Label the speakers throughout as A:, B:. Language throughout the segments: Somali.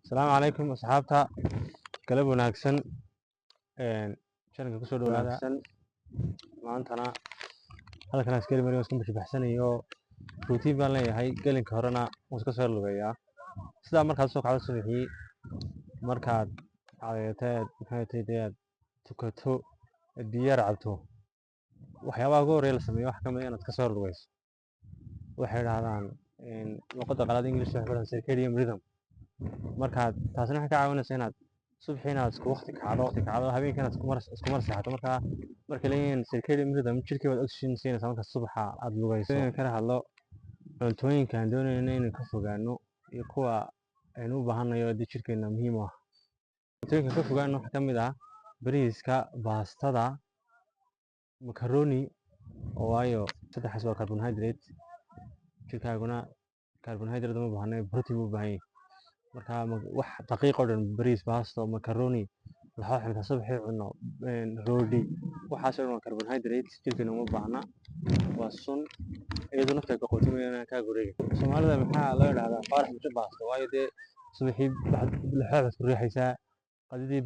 A: السلام عليكم أصحابتا قلب وناكسن شانك كسو دوادا maantana halkan askari mari isku bixbixsanayo routine baan leeyahay galinka horena waan iska soo lugeeyaa sidaa markaad soo kacdo subaxii markaad cadeeteed maxay tahay tukato biyo cabto waxyaabaha ugu horeeya la sameeyo wax kamid ah inaad ka soo lugeyso waxay yiraahdaan luqadda qalaad English waxay ku dhahaan circadian rhythm markaad taasina waxay ka caawinaysaa inaad subaxii inaad isku waqti kacdo habeenkii inaad isku mar seexato marka leeyihiin circadian rhythm jirkii baad oxygen siinaysaa marka subaxa aad lugeyso kana hadlo cuntooyinka aan doonayno inaan ka fogaano iyo kuwa aynu u baahanahay oo jirkeena muhiim u ah cuntooyinka ka fogaano waxa kamid ah bariiska baastada macaroni oo waayo saddexdaas waa carbohydrate jirkaaguna carbohydrate uma baahnayo protein u baahan yahay marka wax daqiiq oo dhan bariis baasto macaroni laxoox inta subaxii cuno rooti waxaas oo dhan carbohydrate jirkeena uma baahna waa sun iyadoo nafta ka qotimayna ka gureeyay Soomaalida maxaa loo yiraahdaa farax mid baasto waayo de subaxii laxoox ku riixaysa qadidii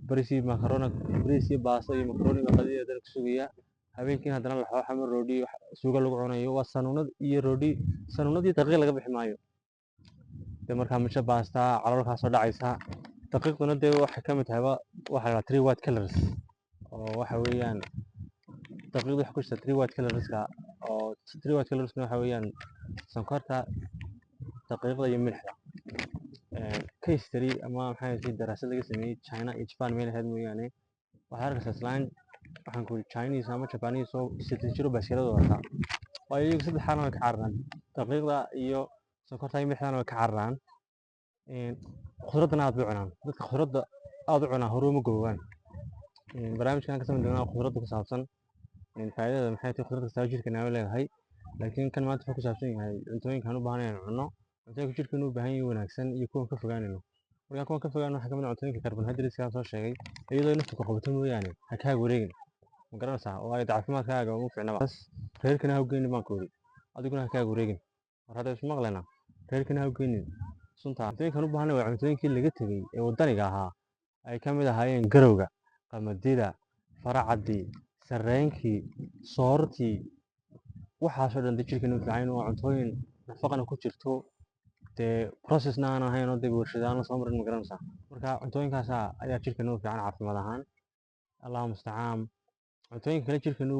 A: bariisi macaroni bariisi baasto iyo macaroni qadidii dad ku sugiya habeenkii haddana laxoox ama rooti suuga lagu cunayo waa sanuunad iyo rooti sanuunadii daqiiq laga bixi maayo markaa misha baasta caloolkaas soo dhacaysa daqiiqduna dee waxay ka mid tahay waxa la three white colors oo waxa weeyaan daqiiqdu waxa ku jirta three white colorska oo three white colors waxa weeyaan sonkorta daqiiqda iyo milixda case study ama maxay tahay daraasad laga sameeyay China iyo Japan meel ahayd mooyaane waxa arkaysaa islaan waxaan ku Chinese ama Japanese oo 60 baaskiilada wata waa iyagu saddex xarun ka cararaan daqiiqda iyo sonkorta iyo milixda way ka cararaan khudradna aad u cunaan dadka khudradda aad u cunaa horuma goobaan barnaamijkan ka sameeyay khudradda ku saabsan faa'iidada maxay tahay khudradda soo jirkeena leedahay laakiin kan maanta wuxuu ku saabsan yahay cuntooyinkan u baahan inaan cunno cuntooyinka jirkeena u baahan yahay wanaagsan iyo kuwa ka fogaanayno marka kuwa ka fogaanayno waxa kamid ah cuntooyinka carbohydrate ka soo sheegay iyadoo naftu ka qabato mooyaane ha ka wareegin ma garanaysaa oo ay caafimaadkaaga ugu fiicnaba reerkana ha u geeynin baan koori adiguna ha ka wareegin war hadda isma maqleena reerkana ha u geeynin sunta cuntooyinkan u baahan waa cuntooyinkii laga tagay ee wadaniga ahaa ay ka mid ahaayeen garowga qamadida faracadii sarreenkii soortii waxaas oo dhan jirkeena u fiican oo cuntooyin nafaqana ku jirto dee processna aan ahayn oo dib u warshadaan la soo marin ma garanaysaa marka cuntooyinkaas ayaa jirkeena u fiican caafimaad ahaan Allahu musta'aan cuntooyinka kale jirkeena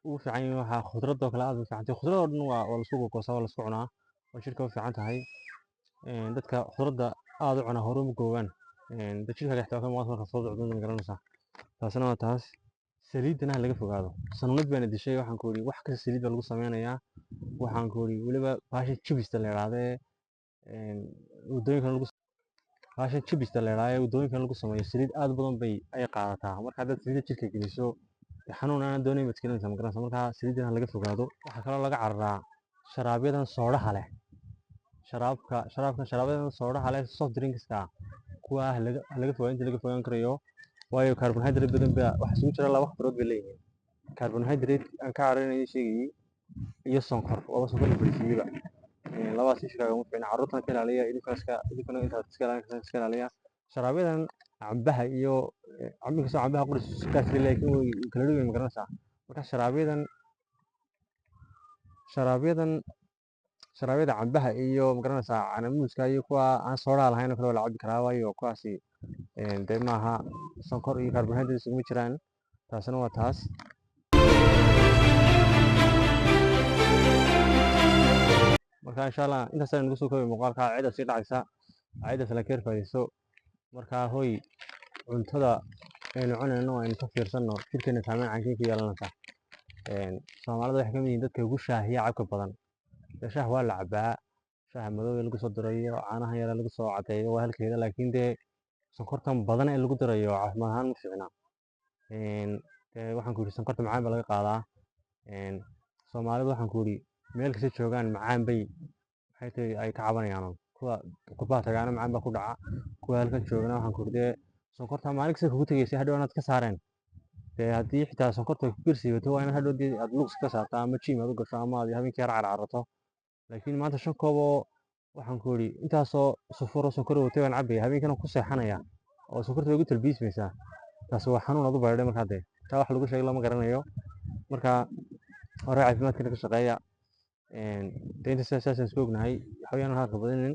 A: u fiican yahay waxa khudradda kale aad u fiican tahay khudradda oo dhan waa la isku goosaa waa la isku cunaa oo jirka u fiican tahay dadka khudradda aad u cunaa horuma goobaan jirka xitaa ka muuqato marka soo socdo ma garanaysaa taasina waa taas saliidana laga fogaado sanuunad baan dishay waxaan ku yiri wax kasta saliid lagu sameynayaa waxaan ku yiri waliba baasha chibista la yiraahdo wadooyinka lagu baasha chibista la yiraahdo wadooyinka lagu sameeyo saliid aad badan bay ay qaadataa marka dad saliid jirka geliso xanuun aan doonay maskiinta ma garanaysaa marka saliidana laga fogaado waxa kale oo laga cararaa sharaabiyadan soodaha leh sharaabadan soodaha leh soft drinkska kuwa laga fogaan inta laga fogaan karayo waayo carbohydrate badan baa waxa soo jira laba khudrood bay leeyihiin carbohydrate aan ka carinayay sheegay iyo sonkor oo sonkor bulshiyada labadaas shirkaaga ugu fiican carruurta ka ilaaliya idinkana intaad iska ilaaliya sharaabadan cambaha iyo cambaha qoris kaas laakiin way kala duwan ma garanaysaa marka sharaabada cambaha iyo ma garanaysaa canamuuska iyo kuwa aan sooda lahayn oo kale la cabi karaa waayo kuwaasi dee maaha sonkor iyo carbohydrate isugu jiraan taasina waa taas marka insha Allah intaas ayaan ugu soo koobay muuqaalka cida si dhacaysa cida la keer fadhiiso marka hooy cuntada aynu cunayno aynu ka fiirsano jirkeena saameyn cankii ku yeelanaysa Soomaalida waxay kamid yihiin dadka ugu shaahiya cabka badan shaah waa la cabaa shaah madow lagu soo darayo caanaha yar lagu soo cadeeyo waa halkeeda laakiin dee sonkortan badan ee lagu darayo caafimaad ahaan ma fiicna waxaan ku yiri sonkorta macaan baa laga qaadaa Soomaalida waxaan ku yiri meel kasta joogaan macaan bay waxay tahay ay ka cabanayaan kuwa qubaa tagaana macaan baa ku dhaca kuwa halkan joogana waxaan ku yiri sonkorta maalin kasta kugu tagaysay hadhow aad ka saareen haddii xitaa sonkorta ku girsiibato waa inaad hadhow aad lugs ka saartaa ama jiim aad u gasho ama aad habeenkii cararato laakiin maanta 5 koob oo waxaan ku yidhi intaasoo sufuro sonkor watay baan cabaya habeenkana ku seexanaya oo sonkorta way igu talbiismaysaa taasi waa xanuun aad u baydhay markaa dee taa wax lagu sheegay lama garanayo marka hore caafimaadkana ka shaqeeya dee inta saasaan isku ognahay waxaweyaan hadalka badinin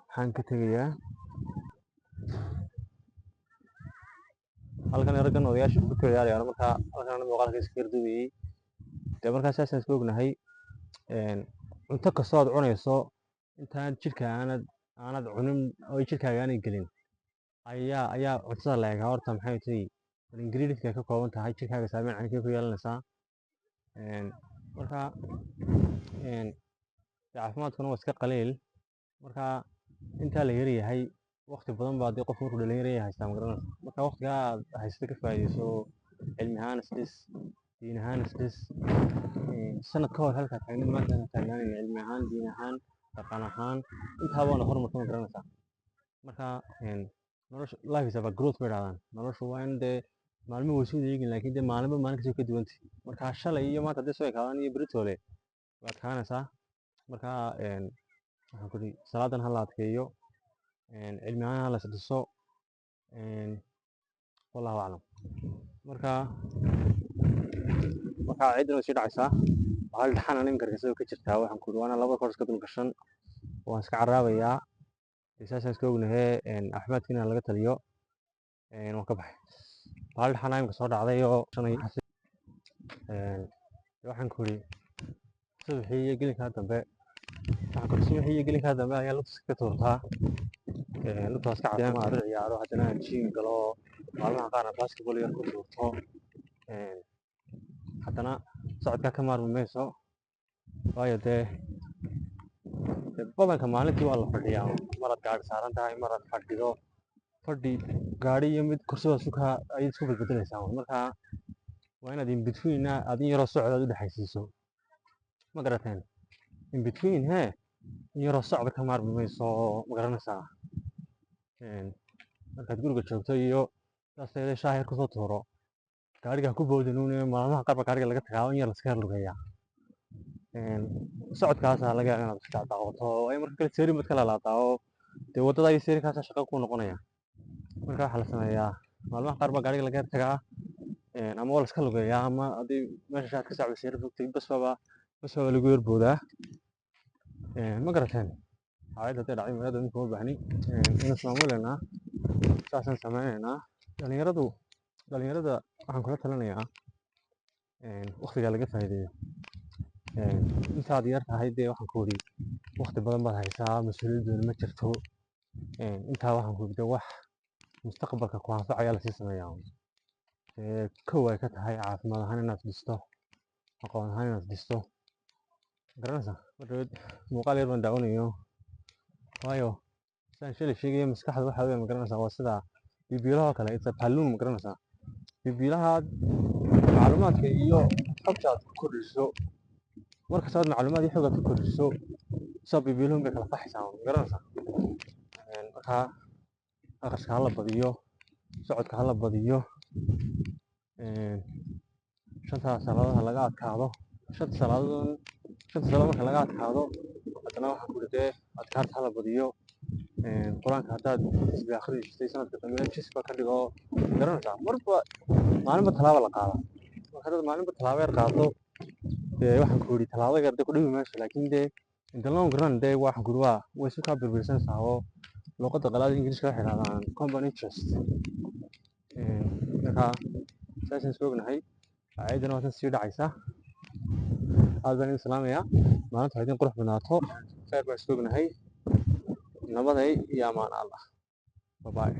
A: waxaan ka tegayaa halkan raggan odayaasha ku ciyaarayaan markaa halkan muuqaalka iska gardubayay dee markaa saasaan isku ognahay cunto kastoo aad cunayso intaan jidhka aanad cunin oo jidhkaaga aanay gelin ayaa cuntada la egaa horta maxay tahay ingredient-ka ka kooban tahay jidhkaaga saameyn cankee ku yeelanaysaa marka caafimaadkuna waa iska qaliil marka intaa la yaryahay waqti badan baa dee qofku markuu dhalinyaro yahay haystaa magaranaysa marka waqtigaa aad haysata ka faa'iidayso cilmi ahaan isdhis diin ahaan isdhis sanad ka hor halkaa taagnin maanta ana taagnaanayn cilmi ahaan diin ahaan dhaqan ahaan intaaba waana horumarta magaranaysaa marka nolosha life is about growth bay dhahdaan noloshu waa in dee maalmo way soo eegin laakiin dee maalinba maalin kasoo ka duwantay marka shalay iyo maanta haddii soo ekaadaan iyo beritoole way adkaanaysaa marka waxaan ku dhihi salaadan ha la adkeeyo cilmi ahaan ha la isdhiso wallahu aclam marka ciidan way sii dhacaysaa bahal dhaxan aan iminka arkaysa ka jirtaa waxaan ku dhihi waana laba kor iska dulgashan waan iska caraabayaa saasaan iska ognahee caafimaadkiina laga taliyo waan ka baxay bahal dhaxan iminka soo dhacday oo waxaan ku dhihi subaxii iyo gelinkaa dambe ayaa lugta ka tuurtaa lugtaas ka cabsi ama aad ciyaaro haddana aan jiim galo maalmaha qaarna basketball yar ku tuurto haddana socodkaa ka maarmi mayso waayo dee badanka maalintii waa la fadhiyaa maraad gaari saaran tahay maraad fadhido fadhi gaari iyo mid kursiga sukaa ayaad isku bedbedelaysaa marka waa inaad in between aad in yaroo socod aad u dhexaysiiso ma garateen in between in yaroo socda ka maarmi mayso ma garanaysaa markaad guriga joogto iyo saasayda shaah yar kusoo tuuro gaariga ku boodinuune maalmaha qaar baa gaariga laga tagaa in yar laska yar lugeeyaa socodkaasaa laga yaabaa inaad iska daawato ay marka kale seerin baad ka laalaataa oo dee waddada iyo seerinkaasa shaqo ku noqonaya marka waxaa la sameeyaa maalmaha qaar baa gaariga laga yar tagaa ama waa laska lugeeyaa ama haddii meesha shaad ka sacda seeri fogtay basbaba lagu yar boodaa ma garateen xaaladda hadday dhacday magaalada ninka uma baahni ina ismaamuleynaa saasaan sameyneynaa dhalinyarada waxaan kula talinayaa waqtigaa laga faa'iideeyo intaad yar tahay dee waxaan ku idhi waqti badan baad haysaa mas-uuliyadoona ma jirto intaa waxaan ku idhi dee wax mustaqbalka ku anfacayaa lasii sameeyaa kow ay ka tahay caafimaad ahaan inaad dhisto aqoon ahaan inaad dhisto garanaysaa markaad muuqaal yar baan daawanayo waayo sidaan shalay sheegaya maskaxda waxa weeye ma garanaysaa waa sida bibiilaha oo kale it's a balloon ma garanaysaa bibiilaha macluumaadka iyo xogta aad ku kordhiso markasta aad macluumaad iyo xog aad ku kordhiso saa bibiiluhun bay kala faxaysaa ma garanaysaa marka aqriska hala badiyo socodka hala badiyo shanta salaadood laga adkaado shanta salaadood marka laga adkaado haddana waxaan ku idhi dee adkaarta hala badiyo qur-aanka haddaad xisbi akhri jirtay sanadka dambe jisba ka dhigo garanaysaa marba maalinba tallaaba la qaadaa marka haddaad maalinba tallaabo yar qaado dee waxaan ku idhi tallaabo yar dee ku dhibi mayso laakiin dee in the long run dee waxaan ku idhi waa way isu kaa birbirsanaysaa oo luqadda qalaad ingiriiska waxay yidhahdaan compound interest marka saasaan isku ognahay ciidana waa tan sii dhacaysa aad baan idin salaamayaa maalinta ha idin qurux badnaato khayr baan isku ognahay nabaday iyo amaan allah bye bye